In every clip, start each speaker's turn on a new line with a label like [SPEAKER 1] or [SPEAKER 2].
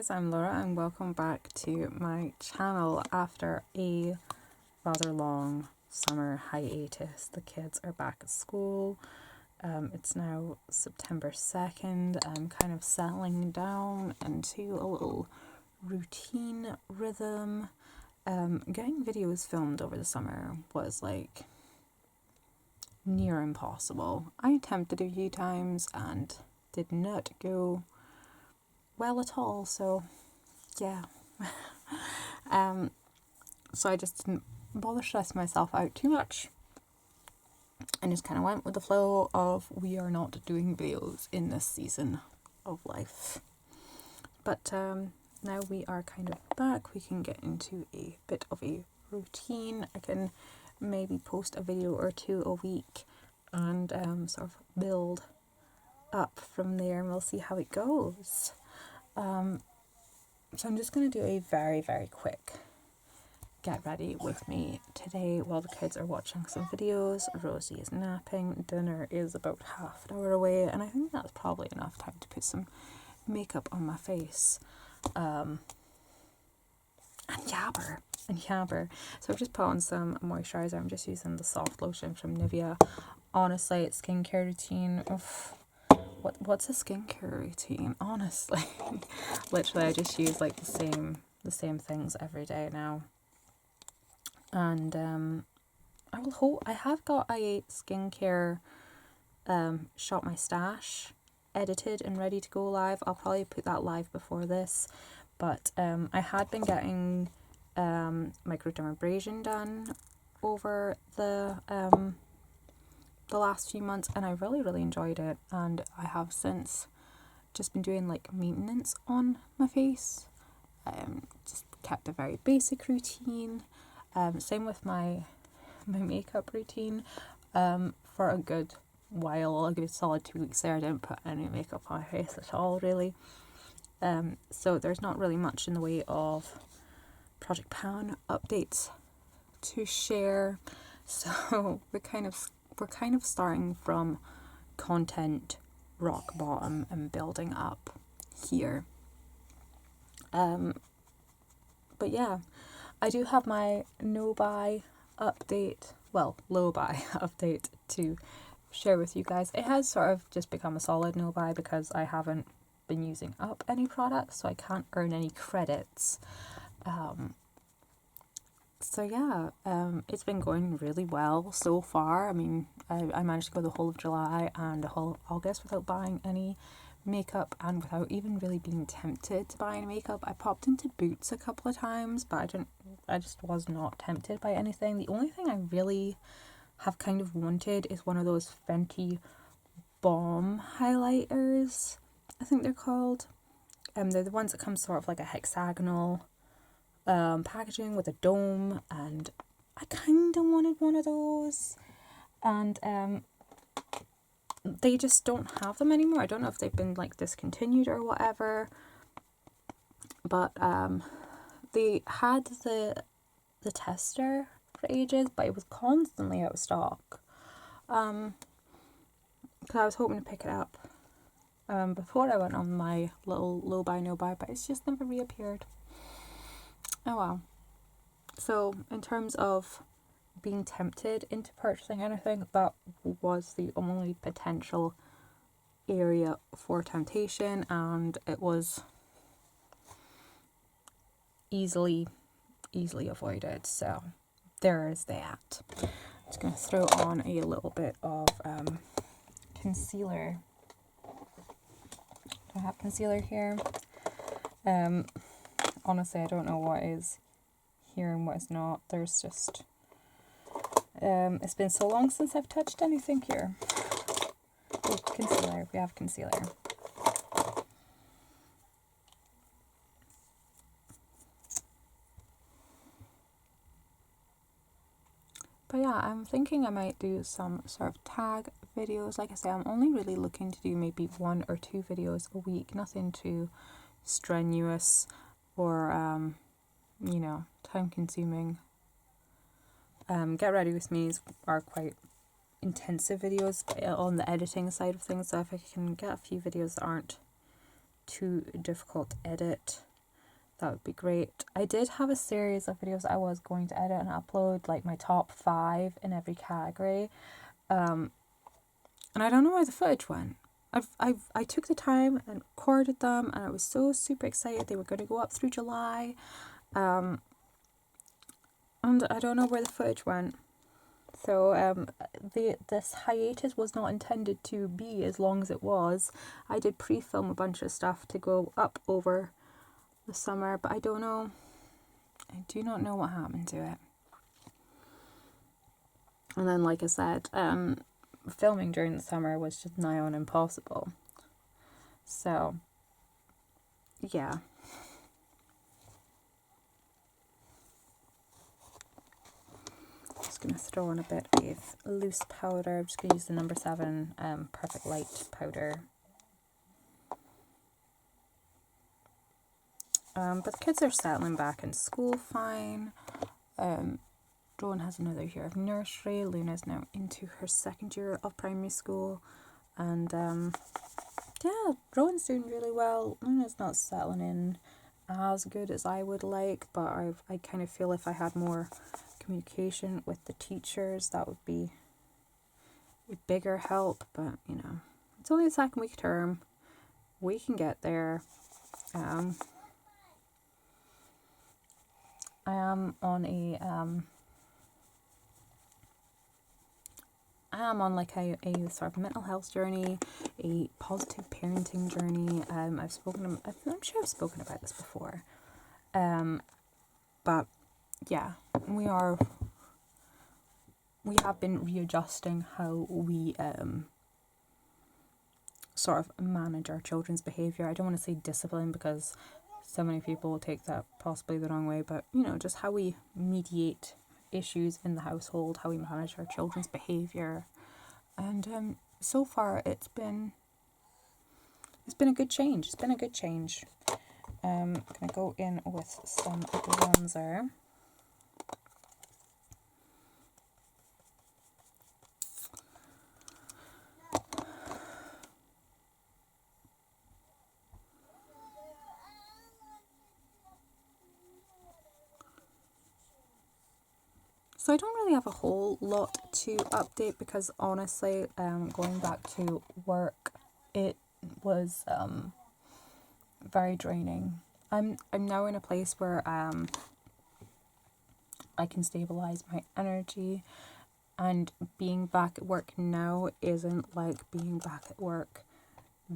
[SPEAKER 1] guys, I'm Laura and welcome back to my channel after a rather long summer hiatus. The kids are back at school. It's now September 2nd. I'm kind of settling down into a little routine rhythm. Getting videos filmed over the summer was like near impossible. I attempted a few times and did not go well at all, so yeah. So I just didn't bother stressing myself out too much and just kind of went with the flow of we are not doing videos in this season of life. But now we are kind of back, we can get into a bit of a routine. I can maybe post a video or two a week and sort of build up from there, and we'll see how it goes. So I'm just going to do a very, very quick get ready with me today while the kids are watching some videos. Rosie is napping, dinner is about half an hour away, and I think that's probably enough time to put some makeup on my face. And yabber. So I've just put on some moisturiser. I'm just using the soft lotion from Nivea. Honestly, it's skincare routine. Oof. What's a skincare routine? Honestly, literally, I just use like the same things every day now. And I have got a skincare Shop My Stash edited and ready to go live. I'll probably put that live before this, but I had been getting microdermabrasion done over the last few months, and I really enjoyed it, and I have since just been doing like maintenance on my face. Just kept a very basic routine. Same with my makeup routine. For a good while, a good solid 2 weeks there, I didn't put any makeup on my face at all, really. So there's not really much in the way of Project Pan updates to share. So we're kind of starting from content rock bottom and building up here. But yeah, I do have my low buy update to share with you guys. It has sort of just become a solid no buy because I haven't been using up any products, so I can't earn any credits. So yeah, it's been going really well so far. I mean, I managed to go the whole of July and the whole of August without buying any makeup and without even really being tempted to buy any makeup. I popped into Boots a couple of times, but I just was not tempted by anything. The only thing I really have kind of wanted is one of those Fenty Balm highlighters, I think they're called. They're the ones that come sort of like a hexagonal packaging with a dome, and I kind of wanted one of those, and they just don't have them anymore. I don't know if they've been like discontinued or whatever, but they had the tester for ages, but it was constantly out of stock. Because I was hoping to pick it up before I went on my little low buy no buy, but it's just never reappeared. Oh well. So in terms of being tempted into purchasing anything, that was the only potential area for temptation, and it was easily avoided. So there is that. I'm just going to throw on a little bit of concealer. Do I have concealer here? Honestly, I don't know what is here and what is not. There's just it's been so long since I've touched anything here. Oh, concealer. We have concealer. But yeah, I'm thinking I might do some sort of tag videos. Like I say, I'm only really looking to do maybe 1 or 2 videos a week. Nothing too strenuous or time consuming. Get Ready With Me are quite intensive videos on the editing side of things, so if I can get a few videos that aren't too difficult to edit, that would be great. I did have a series of videos I was going to edit and upload, like my top 5 in every category. And I don't know where the footage went. I took the time and recorded them, and I was so super excited. They were going to go up through July. And I don't know where the footage went. So this hiatus was not intended to be as long as it was. I did pre-film a bunch of stuff to go up over the summer, but I don't know. I do not know what happened to it. And then, like I said, filming during the summer was just nigh on impossible. So, yeah. Just going to throw on a bit of loose powder. I'm just going to use the number 7 Perfect Light powder. But the kids are settling back in school fine. Rowan has another year of nursery. Luna's now into her 2nd year of primary school. And yeah, Rowan's doing really well. Luna's not settling in as good as I would like, but I kind of feel if I had more communication with the teachers, that would be a bigger help. But, you know, it's only the 2nd week term. We can get there. I am like a sort of mental health journey, a positive parenting journey. I'm sure I've spoken about this before. But yeah, we have been readjusting how we sort of manage our children's behaviour. I don't want to say discipline because so many people will take that possibly the wrong way, but, you know, just how we mediate issues in the household, how we manage our children's behaviour. And so far it's been a good change. It's been a good change. I'm going to go in with some bronzer. So I don't really have a whole lot to update because honestly, going back to work, it was very draining. I'm now in a place where I can stabilize my energy, and being back at work now isn't like being back at work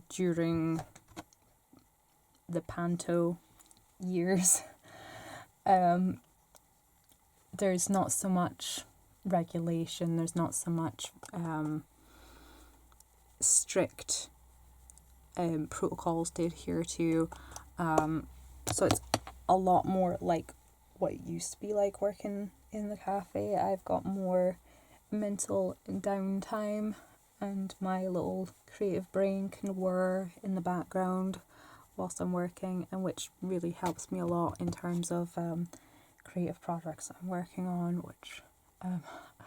[SPEAKER 1] during the panto years. There's not so much regulation, there's not so much strict protocols to adhere to. So it's a lot more like what it used to be like working in the cafe. I've got more mental downtime, and my little creative brain can whir in the background whilst I'm working, and which really helps me a lot in terms of creative projects I'm working on, which I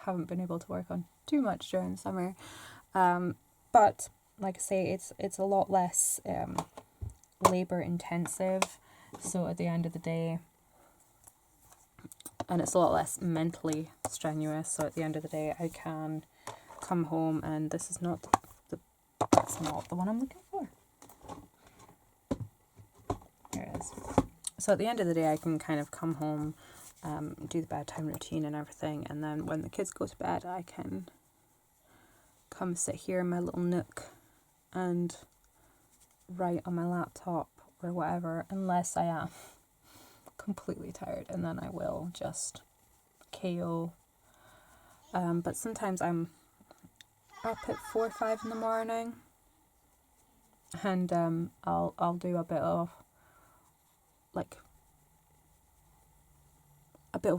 [SPEAKER 1] haven't been able to work on too much during the summer. But like I say, it's a lot less labour intensive, so at the end of the day, and it's a lot less mentally strenuous, so at the end of the day I can come home, and this is not that's not the one I'm looking for. Here it is. So at the end of the day I can kind of come home, do the bedtime routine and everything, and then when the kids go to bed I can come sit here in my little nook and write on my laptop or whatever, unless I am completely tired, and then I will just KO. But sometimes I'm up at 4 or 5 in the morning, and I'll do a bit of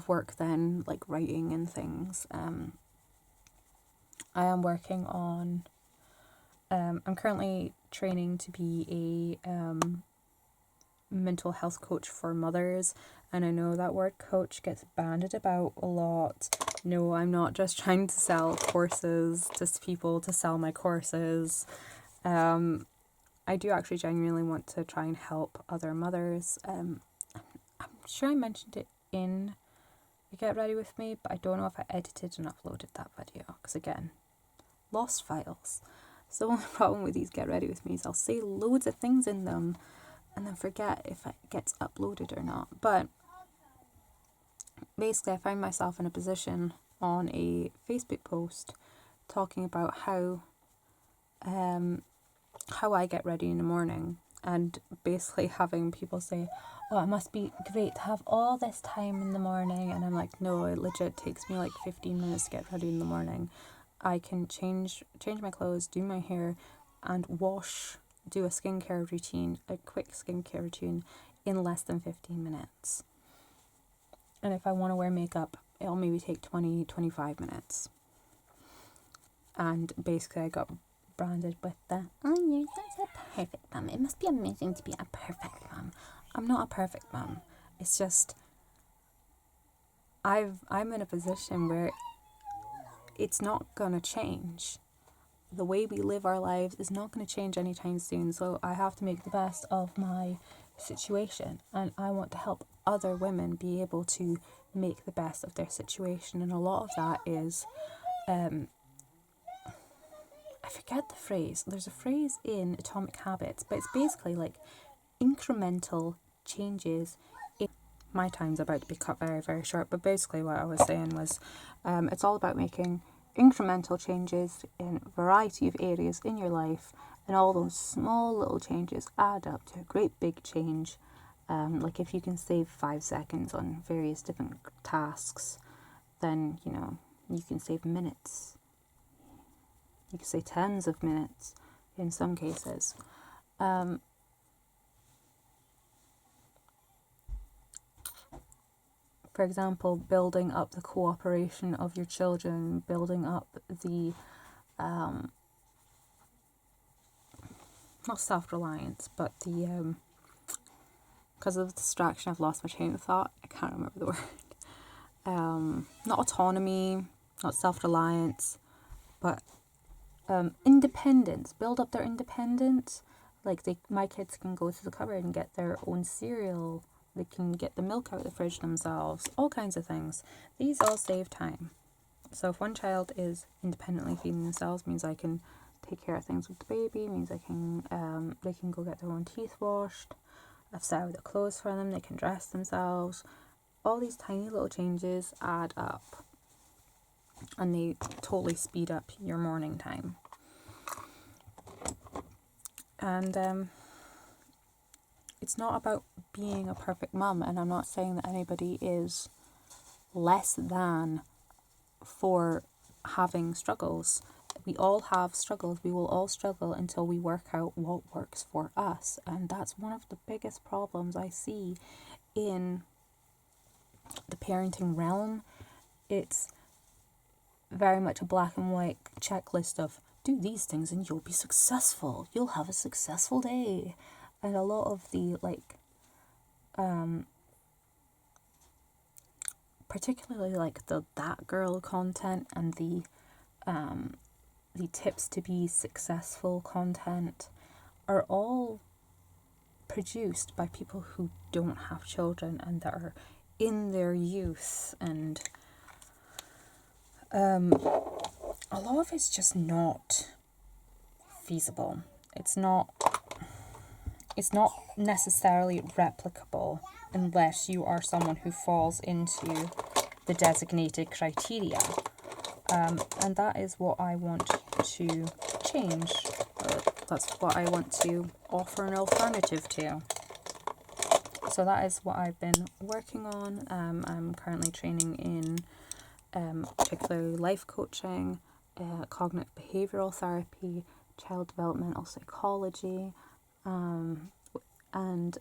[SPEAKER 1] work then, like writing and things. I am working on I'm currently training to be a mental health coach for mothers, and I know that word coach gets bandied about a lot. No, I'm not just trying to sell courses to people to sell my courses. I do actually genuinely want to try and help other mothers. sure I mentioned it in the Get Ready With Me, but I don't know if I edited and uploaded that video, because again, lost files. So the only problem with these Get Ready With Me is I'll say loads of things in them and then forget if it gets uploaded or not. But basically I found myself in a position on a Facebook post talking about how I get ready in the morning, and basically having people say, oh, it must be great to have all this time in the morning, and I'm like, no, it legit takes me like 15 minutes to get ready in the morning. I can change my clothes, do my hair, and wash, do a skincare routine, a quick skincare routine in less than 15 minutes. And if I want to wear makeup, it'll maybe take 20-25 minutes. And basically I got branded with the, oh, you're such a perfect mum. It must be amazing to be a perfect mum. I'm not a perfect mum. It's just I'm in a position where it's not going to change. The way we live our lives is not going to change anytime soon. So I have to make the best of my situation. And I want to help other women be able to make the best of their situation. And a lot of that is, I forget the phrase. There's a phrase in Atomic Habits, but it's basically like incremental changes. My time's about to be cut very, very short, but basically what I was saying was it's all about making incremental changes in a variety of areas in your life, and all those small little changes add up to a great big change. Like if you can save 5 seconds on various different tasks, then you can save minutes. You can save tens of minutes in some cases. For example, building up the cooperation of your children, building up the, not self-reliance, but the, because of the distraction, I've lost my train of thought. I can't remember the word. Not autonomy, not self-reliance, but independence. Build up their independence. Like my kids can go to the cupboard and get their own cereal. They can get the milk out of the fridge themselves, all kinds of things. These all save time. So if one child is independently feeding themselves, means I can take care of things with the baby, means I can they can go get their own teeth washed. I've set out the clothes for them, they can dress themselves. All these tiny little changes add up, and they totally speed up your morning time. And it's not about being a perfect mum, and I'm not saying that anybody is less than for having struggles. We all have struggles. We will all struggle until we work out what works for us, and that's one of the biggest problems I see in the parenting realm. It's very much a black and white checklist of do these things and you'll be successful. You'll have a successful day. And a lot of the particularly like the that girl content and the tips to be successful content are all produced by people who don't have children and that are in their youth, and a lot of it's just not feasible. It's not necessarily replicable unless you are someone who falls into the designated criteria. And that is what I want to change. That's what I want to offer an alternative to. So that is what I've been working on. I'm currently training in particularly life coaching, cognitive behavioural therapy, child developmental psychology, and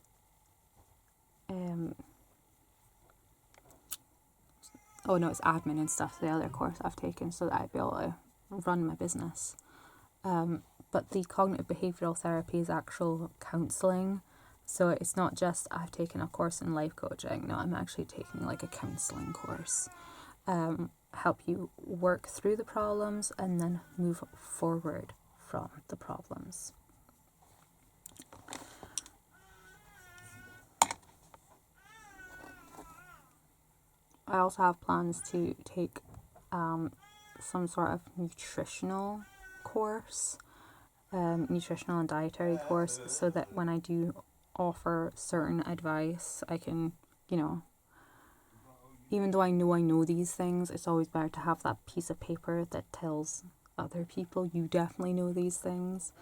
[SPEAKER 1] oh no, it's admin and stuff, the other course I've taken so that I'd be able to run my business. But the cognitive behavioural therapy is actual counselling. So it's not just I've taken a course in life coaching. No, I'm actually taking like a counselling course. Help you work through the problems and then move forward from the problems. I also have plans to take some sort of nutritional course, nutritional and dietary course, so that when I do offer certain advice, I can, you know, even though I know these things, it's always better to have that piece of paper that tells other people you definitely know these things.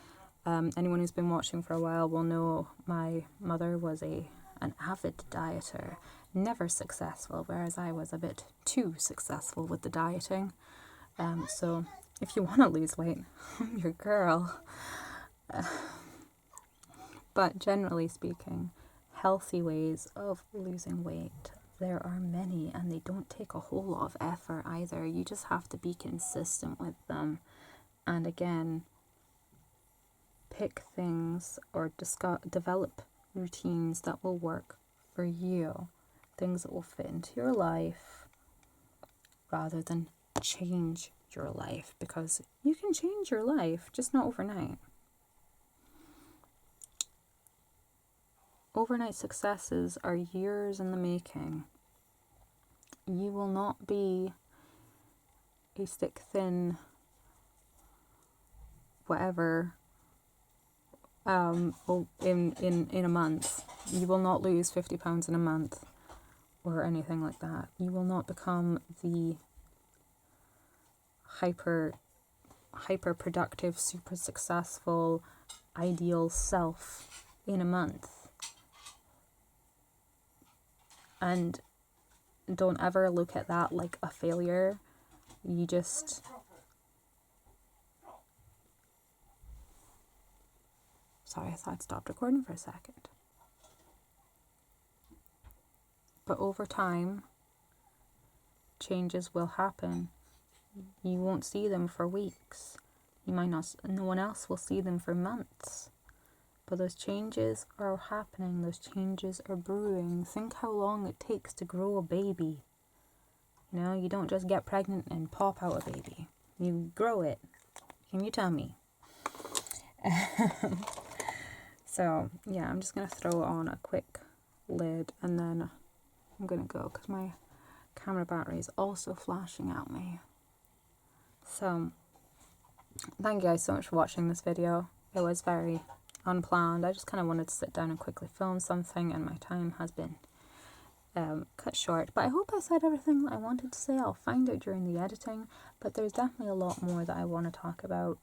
[SPEAKER 1] Anyone who's been watching for a while will know my mother was an avid dieter, never successful, whereas I was a bit too successful with the dieting. So if you want to lose weight, I'm your girl. But generally speaking, healthy ways of losing weight, there are many, and they don't take a whole lot of effort either. You just have to be consistent with them. And again, pick things or develop routines that will work for you. Things that will fit into your life rather than change your life, because you can change your life, just not overnight. Overnight successes are years in the making. You will not be a stick thin whatever in a month. You will not lose 50 pounds in a month or anything like that. You will not become the hyper productive, super successful, ideal self in a month. And don't ever look at that like a failure. You just sorry, I thought I'd stopped recording for a second. But over time, changes will happen. You won't see them for weeks. You might not, no one else will see them for months. But those changes are happening. Those changes are brewing. Think how long it takes to grow a baby. You know, you don't just get pregnant and pop out a baby. You grow it. Can you tell me? So, yeah, I'm just going to throw on a quick lid and then I'm going to go because my camera battery is also flashing at me. So, thank you guys so much for watching this video. It was very unplanned. I just kind of wanted to sit down and quickly film something, and my time has been cut short. But I hope I said everything that I wanted to say. I'll find out during the editing, but there's definitely a lot more that I want to talk about.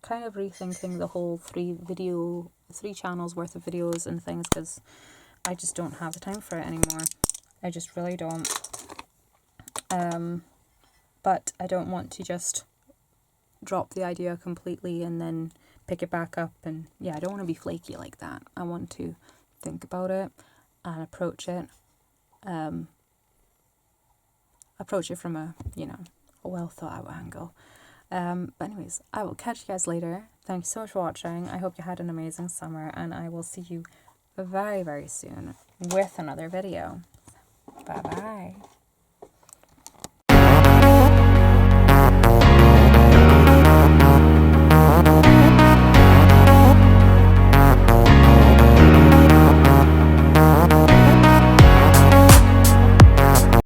[SPEAKER 1] Kind of rethinking the whole three channels worth of videos and things, because I just don't have the time for it anymore. I just really don't. But I don't want to just drop the idea completely and then pick it back up, and yeah, I don't want to be flaky like that. I want to think about it and approach it from a well thought out angle. But anyways, I will catch you guys later. Thank you so much for watching. I hope you had an amazing summer, and I will see you very, very soon with another video. Bye bye.